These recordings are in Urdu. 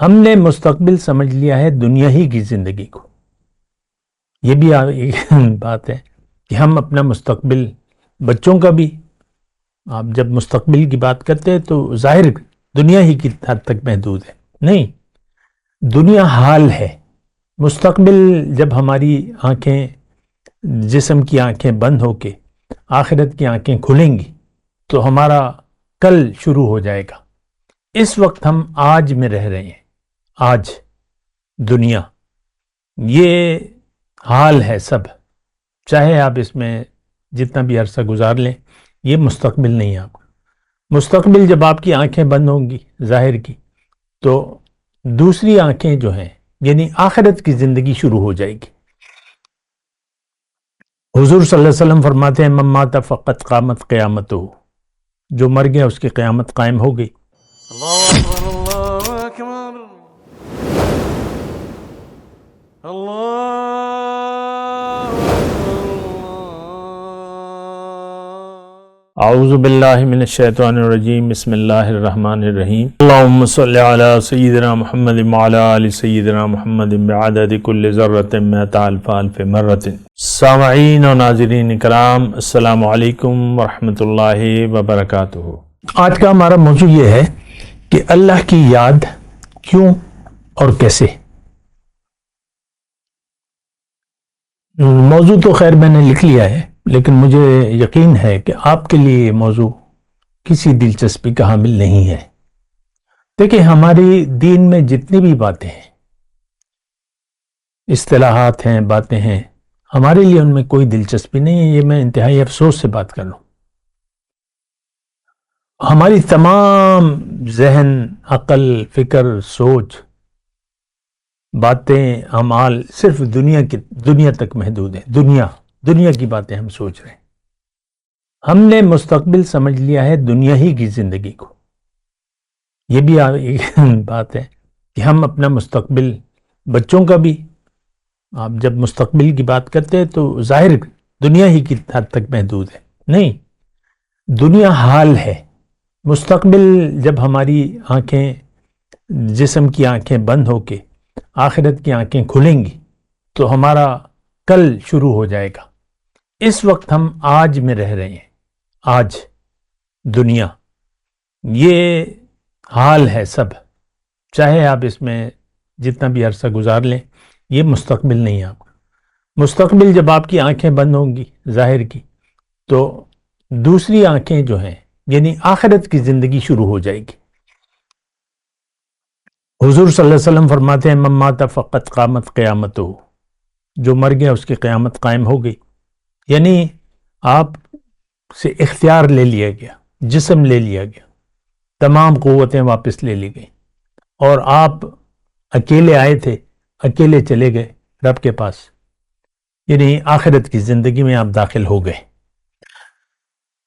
ہم نے مستقبل سمجھ لیا ہے دنیا ہی کی زندگی کو. یہ بھی ایک بات ہے کہ ہم اپنا مستقبل بچوں کا بھی، آپ جب مستقبل کی بات کرتے ہیں تو ظاہر دنیا ہی کی حد تک محدود ہے. نہیں، دنیا حال ہے. مستقبل جب ہماری آنکھیں، جسم کی آنکھیں بند ہو کے آخرت کی آنکھیں کھلیں گی تو ہمارا کل شروع ہو جائے گا. اس وقت ہم آج میں رہ رہے ہیں. آج دنیا یہ حال ہے سب، چاہے آپ اس میں جتنا بھی عرصہ گزار لیں، یہ مستقبل نہیں ہے. آپ کا مستقبل جب آپ کی آنکھیں بند ہوں گی ظاہر کی، تو دوسری آنکھیں جو ہیں یعنی آخرت کی زندگی شروع ہو جائے گی. حضور صلی اللہ علیہ وسلم فرماتے ہیں من مات فقط قامت قیامتہ، جو مر گیا اس کی قیامت قائم ہو گئی. اللہ اکبر اللہ اکبر اللہ اعوذ باللہ من الشیطان الرجیم. بسم اللہ الرحمن الرحیم. اللہم صلی علی سیدنا محمد وعلی آل سیدنا محمد بعدد کل ذرۃ مئۃ الف الف مرۃ. سامعین و ناظرین کرام، السلام علیکم ورحمۃ اللہ وبرکاتہ. آج کا ہمارا موضوع یہ ہے کہ اللہ کی یاد کیوں اور کیسے. موضوع تو خیر میں نے لکھ لیا ہے، لیکن مجھے یقین ہے کہ آپ کے لیے یہ موضوع کسی دلچسپی کا حامل نہیں ہے. دیکھیں، ہماری دین میں جتنی بھی باتیں ہیں، اصطلاحات ہیں، باتیں ہیں، ہمارے لیے ان میں کوئی دلچسپی نہیں ہے. یہ میں انتہائی افسوس سے بات کر لوں. ہماری تمام ذہن، عقل، فکر، سوچ، باتیں، اعمال صرف دنیا تک محدود ہیں. دنیا کی باتیں ہم سوچ رہے ہیں. ہم نے مستقبل سمجھ لیا ہے دنیا ہی کی زندگی کو. یہ بھی ایک بات ہے کہ ہم اپنا مستقبل بچوں کا بھی، آپ جب مستقبل کی بات کرتے ہیں تو ظاہر دنیا ہی کی حد تک محدود ہے. نہیں، دنیا حال ہے. مستقبل جب ہماری آنکھیں، جسم کی آنکھیں بند ہو کے آخرت کی آنکھیں کھلیں گی تو ہمارا کل شروع ہو جائے گا. اس وقت ہم آج میں رہ رہے ہیں. آج دنیا یہ حال ہے سب، چاہے آپ اس میں جتنا بھی عرصہ گزار لیں، یہ مستقبل نہیں ہے. آپ کا مستقبل جب آپ کی آنکھیں بند ہوں گی ظاہر کی، تو دوسری آنکھیں جو ہیں یعنی آخرت کی زندگی شروع ہو جائے گی. حضور صلی اللہ علیہ وسلم فرماتے ہیں من مات فقط قامت قیامتہ، جو مر گیا اس کی قیامت قائم ہو گئی. یعنی آپ سے اختیار لے لیا گیا، جسم لے لیا گیا، تمام قوتیں واپس لے لی گئیں، اور آپ اکیلے آئے تھے، اکیلے چلے گئے رب کے پاس. یعنی آخرت کی زندگی میں آپ داخل ہو گئے.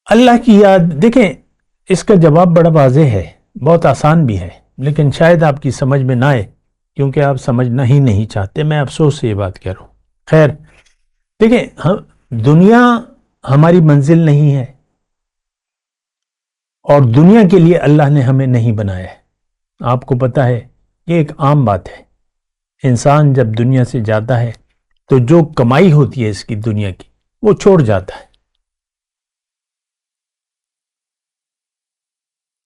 اللہ کی یاد، دیکھیں اس کا جواب بڑا واضح ہے، بہت آسان بھی ہے، لیکن شاید آپ کی سمجھ میں نہ آئے کیونکہ آپ سمجھنا ہی نہیں چاہتے. میں افسوس سے یہ بات کہہ رہا ہوں. خیر، دیکھیں دنیا ہماری منزل نہیں ہے، اور دنیا کے لیے اللہ نے ہمیں نہیں بنایا ہے. آپ کو پتہ ہے، یہ ایک عام بات ہے. انسان جب دنیا سے جاتا ہے تو جو کمائی ہوتی ہے اس کی دنیا کی، وہ چھوڑ جاتا ہے.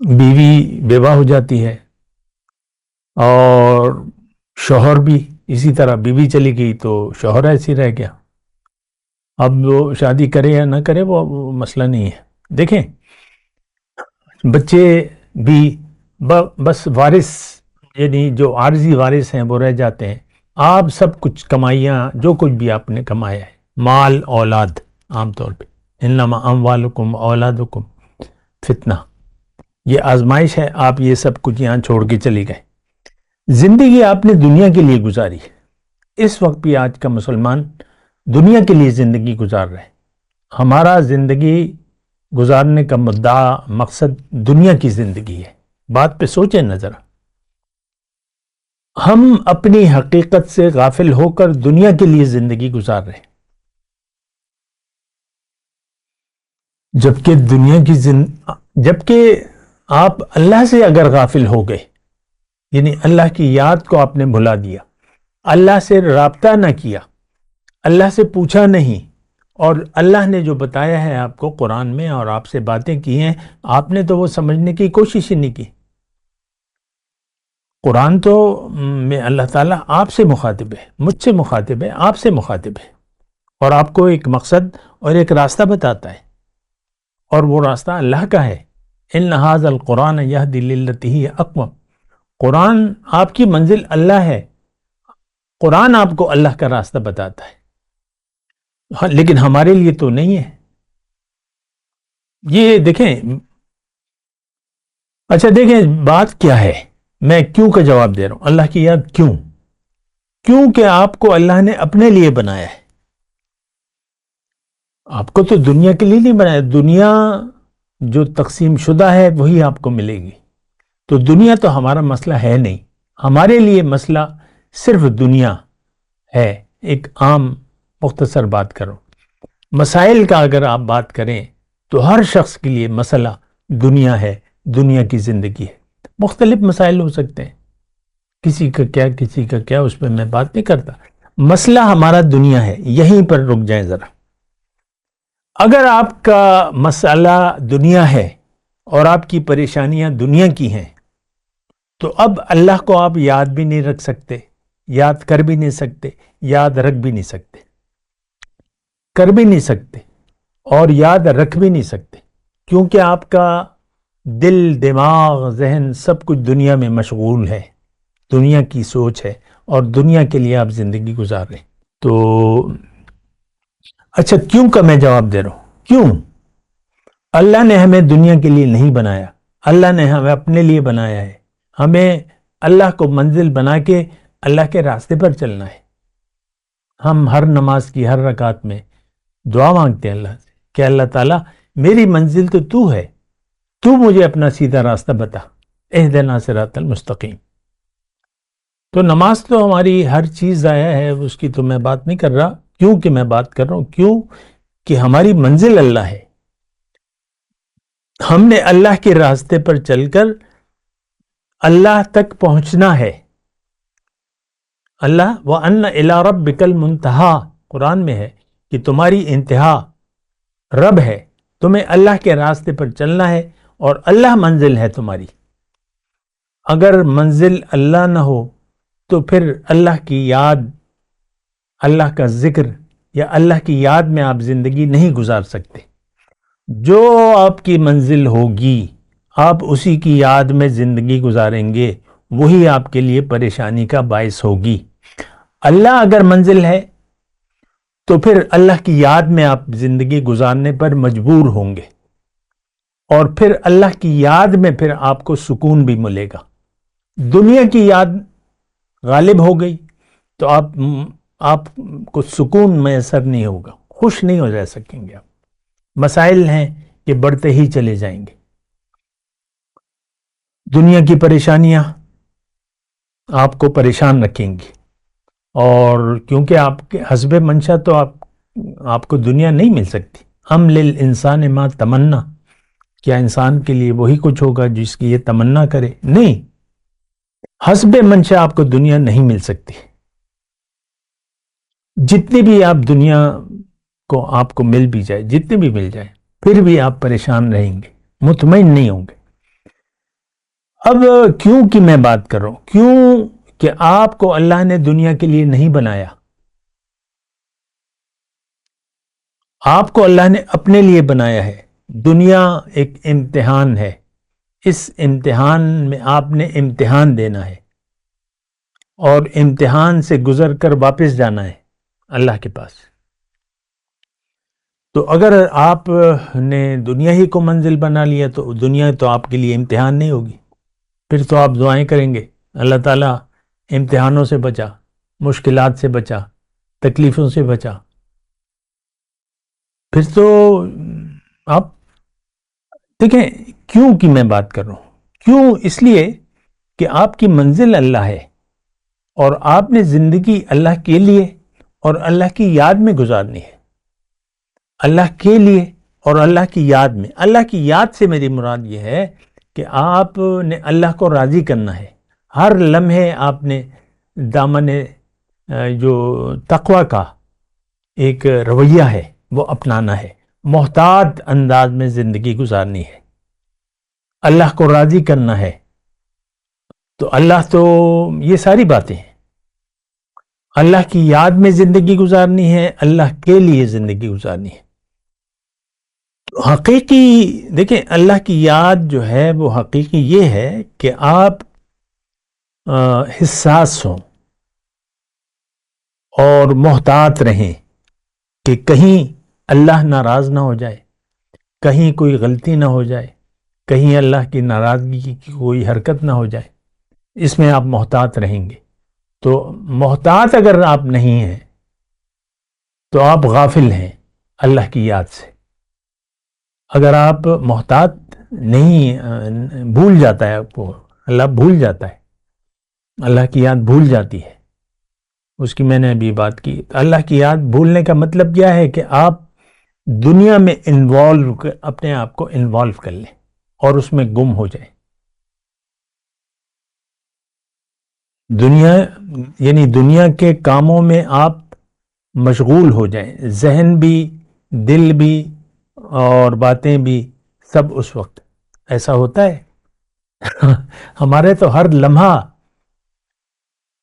بیوی بیوہ ہو جاتی ہے، اور شوہر بھی اسی طرح. بیوی چلی گئی تو شوہر ایسے رہ گیا. اب وہ شادی کرے یا نہ کرے وہ مسئلہ نہیں ہے. دیکھیں، بچے بھی بس وارث، یعنی جو عارضی وارث ہیں وہ رہ جاتے ہیں. آپ سب کچھ کمائیاں، جو کچھ بھی آپ نے کمایا ہے، مال، اولاد، عام طور پہ انما اموالکم اولادکم فتنہ، یہ آزمائش ہے. آپ یہ سب کچھ یہاں چھوڑ کے چلی گئے. زندگی آپ نے دنیا کے لیے گزاری. اس وقت بھی آج کا مسلمان دنیا کے لیے زندگی گزار رہے ہیں. ہمارا زندگی گزارنے کا مدعا، مقصد دنیا کی زندگی ہے. بات پہ سوچیں نہ ذرا. ہم اپنی حقیقت سے غافل ہو کر دنیا کے لیے زندگی گزار رہے ہیں، جبکہ آپ اللہ سے اگر غافل ہو گئے یعنی اللہ کی یاد کو آپ نے بھلا دیا، اللہ سے رابطہ نہ کیا، اللہ سے پوچھا نہیں، اور اللہ نے جو بتایا ہے آپ کو قرآن میں اور آپ سے باتیں کی ہیں، آپ نے تو وہ سمجھنے کی کوشش ہی نہیں کی۔ قرآن تو میں اللہ تعالیٰ آپ سے مخاطب ہے، مجھ سے مخاطب ہے، آپ سے مخاطب ہے، اور آپ کو ایک مقصد اور ایک راستہ بتاتا ہے، اور وہ راستہ اللہ کا ہے۔ ان ھذا القرآن یہدی للتی ہی اقوم، قرآن آپ کی منزل اللہ ہے، قرآن آپ کو اللہ کا راستہ بتاتا ہے، ہاں، لیکن ہمارے لیے تو نہیں ہے۔ یہ دیکھیں، اچھا دیکھیں بات کیا ہے، میں کیوں کا جواب دے رہا ہوں، اللہ کی یاد کیوں؟ کیونکہ آپ کو اللہ نے اپنے لیے بنایا ہے، آپ کو تو دنیا کے لیے نہیں بنایا، دنیا جو تقسیم شدہ ہے وہی آپ کو ملے گی، تو دنیا تو ہمارا مسئلہ ہے نہیں، ہمارے لیے مسئلہ صرف دنیا ہے۔ ایک عام مختصر بات کرو، مسائل کا اگر آپ بات کریں تو ہر شخص کے لیے مسئلہ دنیا ہے، دنیا کی زندگی ہے۔ مختلف مسائل ہو سکتے ہیں، کسی کا کیا کسی کا کیا، اس پہ میں بات نہیں کرتا، مسئلہ ہمارا دنیا ہے۔ یہیں پر رک جائیں ذرا، اگر آپ کا مسئلہ دنیا ہے اور آپ کی پریشانیاں دنیا کی ہیں، تو اب اللہ کو آپ یاد بھی نہیں رکھ سکتے، یاد کر بھی نہیں سکتے، یاد رکھ بھی نہیں سکتے، کر بھی نہیں سکتے اور یاد رکھ بھی نہیں سکتے، کیونکہ آپ کا دل، دماغ، ذہن سب کچھ دنیا میں مشغول ہے، دنیا کی سوچ ہے، اور دنیا کے لیے آپ زندگی گزار رہے ہیں۔ تو اچھا کیوں کا میں جواب دے رہا ہوں، کیوں؟ اللہ نے ہمیں دنیا کے لیے نہیں بنایا، اللہ نے ہمیں اپنے لیے بنایا ہے، ہمیں اللہ کو منزل بنا کے اللہ کے راستے پر چلنا ہے۔ ہم ہر نماز کی ہر رکعت میں دعا مانگتے ہیں اللہ سے کہ اللہ تعالیٰ میری منزل تو تو ہے، تو مجھے اپنا سیدھا راستہ بتا، اہدنا صراط المستقیم۔ تو نماز تو ہماری ہر چیز آیا ہے، اس کی تو میں بات نہیں کر رہا، کیوں کہ میں بات کر رہا ہوں کیوں کہ ہماری منزل اللہ ہے، ہم نے اللہ کے راستے پر چل کر اللہ تک پہنچنا ہے۔ اللہ وَأَنَّ إِلَىٰ رَبِّكَ الْمُنْتَهَىٰ، قرآن میں ہے کہ تمہاری انتہا رب ہے، تمہیں اللہ کے راستے پر چلنا ہے، اور اللہ منزل ہے تمہاری۔ اگر منزل اللہ نہ ہو تو پھر اللہ کی یاد، اللہ کا ذکر یا اللہ کی یاد میں آپ زندگی نہیں گزار سکتے۔ جو آپ کی منزل ہوگی آپ اسی کی یاد میں زندگی گزاریں گے، وہی آپ کے لیے پریشانی کا باعث ہوگی۔ اللہ اگر منزل ہے تو پھر اللہ کی یاد میں آپ زندگی گزارنے پر مجبور ہوں گے، اور پھر اللہ کی یاد میں پھر آپ کو سکون بھی ملے گا۔ دنیا کی یاد غالب ہو گئی تو آپ کو سکون میسر نہیں ہوگا، خوش نہیں ہو جا سکیں گے آپ، مسائل ہیں کہ بڑھتے ہی چلے جائیں گے، دنیا کی پریشانیاں آپ کو پریشان رکھیں گی، اور کیونکہ آپ کے حسب منشا تو آپ کو دنیا نہیں مل سکتی۔ ہم للانسان ما تمنا، کیا انسان کے لیے وہی کچھ ہوگا جس کی یہ تمنا کرے؟ نہیں، حسب منشا آپ کو دنیا نہیں مل سکتی، جتنی بھی آپ دنیا کو آپ کو مل بھی جائے، جتنی بھی مل جائے، پھر بھی آپ پریشان رہیں گے، مطمئن نہیں ہوں گے۔ اب کیوں کی میں بات کر رہا ہوں، کیوں کہ آپ کو اللہ نے دنیا کے لیے نہیں بنایا، آپ کو اللہ نے اپنے لیے بنایا ہے۔ دنیا ایک امتحان ہے، اس امتحان میں آپ نے امتحان دینا ہے، اور امتحان سے گزر کر واپس جانا ہے اللہ کے پاس۔ تو اگر آپ نے دنیا ہی کو منزل بنا لیا تو دنیا تو آپ کے لیے امتحان نہیں ہوگی، پھر تو آپ دعائیں کریں گے اللہ تعالیٰ امتحانوں سے بچا، مشکلات سے بچا، تکلیفوں سے بچا۔ پھر تو آپ دیکھیں کیوں کی میں بات کر رہا ہوں، کیوں اس لیے کہ آپ کی منزل اللہ ہے، اور آپ نے زندگی اللہ کے لیے اور اللہ کی یاد میں گزارنی ہے، اللہ کے لیے اور اللہ کی یاد میں۔ اللہ کی یاد سے میری مراد یہ ہے کہ آپ نے اللہ کو راضی کرنا ہے، ہر لمحے آپ نے دامن جو تقوی کا ایک رویہ ہے وہ اپنانا ہے، محتاط انداز میں زندگی گزارنی ہے، اللہ کو راضی کرنا ہے۔ تو اللہ تو یہ ساری باتیں ہیں، اللہ کی یاد میں زندگی گزارنی ہے، اللہ کے لیے زندگی گزارنی ہے۔ حقیقی دیکھیں اللہ کی یاد جو ہے وہ حقیقی یہ ہے کہ آپ حساس ہوں اور محتاط رہیں کہ کہیں اللہ ناراض نہ ہو جائے، کہیں کوئی غلطی نہ ہو جائے، کہیں اللہ کی ناراضگی کی کوئی حرکت نہ ہو جائے، اس میں آپ محتاط رہیں گے۔ تو محتاط اگر آپ نہیں ہیں تو آپ غافل ہیں اللہ کی یاد سے۔ اگر آپ محتاط نہیں، بھول جاتا ہے آپ کو، اللہ بھول جاتا ہے، اللہ کی یاد بھول جاتی ہے، اس کی میں نے ابھی بات کی۔ اللہ کی یاد بھولنے کا مطلب کیا ہے کہ آپ دنیا میں اپنے آپ کو انوالو کر لیں اور اس میں گم ہو جائیں۔ دنیا یعنی دنیا کے کاموں میں آپ مشغول ہو جائیں، ذہن بھی، دل بھی اور باتیں بھی، سب اس وقت ایسا ہوتا ہے۔ ہمارے تو ہر لمحہ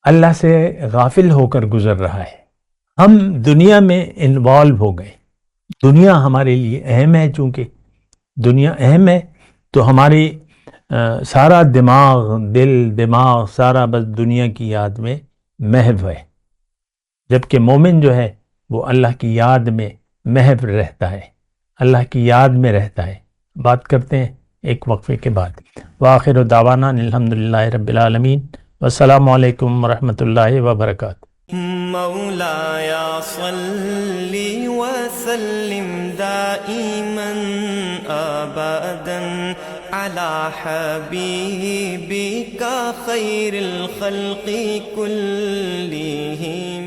اللہ سے غافل ہو کر گزر رہا ہے، ہم دنیا میں انوالو ہو گئے۔ دنیا ہمارے لیے اہم ہے، چونکہ دنیا اہم ہے تو ہماری سارا دماغ سارا بس دنیا کی یاد میں محو ہے، جبکہ مومن جو ہے وہ اللہ کی یاد میں محو رہتا ہے، اللہ کی یاد میں رہتا ہے۔ بات کرتے ہیں ایک وقفے کے بعد۔ وآخر دعوانا الحمدللہ رب العالمین، والسلام علیکم ورحمۃ اللہ وبرکاتہ۔ مولایا صلی وسلم دائما ابدا علی حبیبک خیر الخلق کلہم۔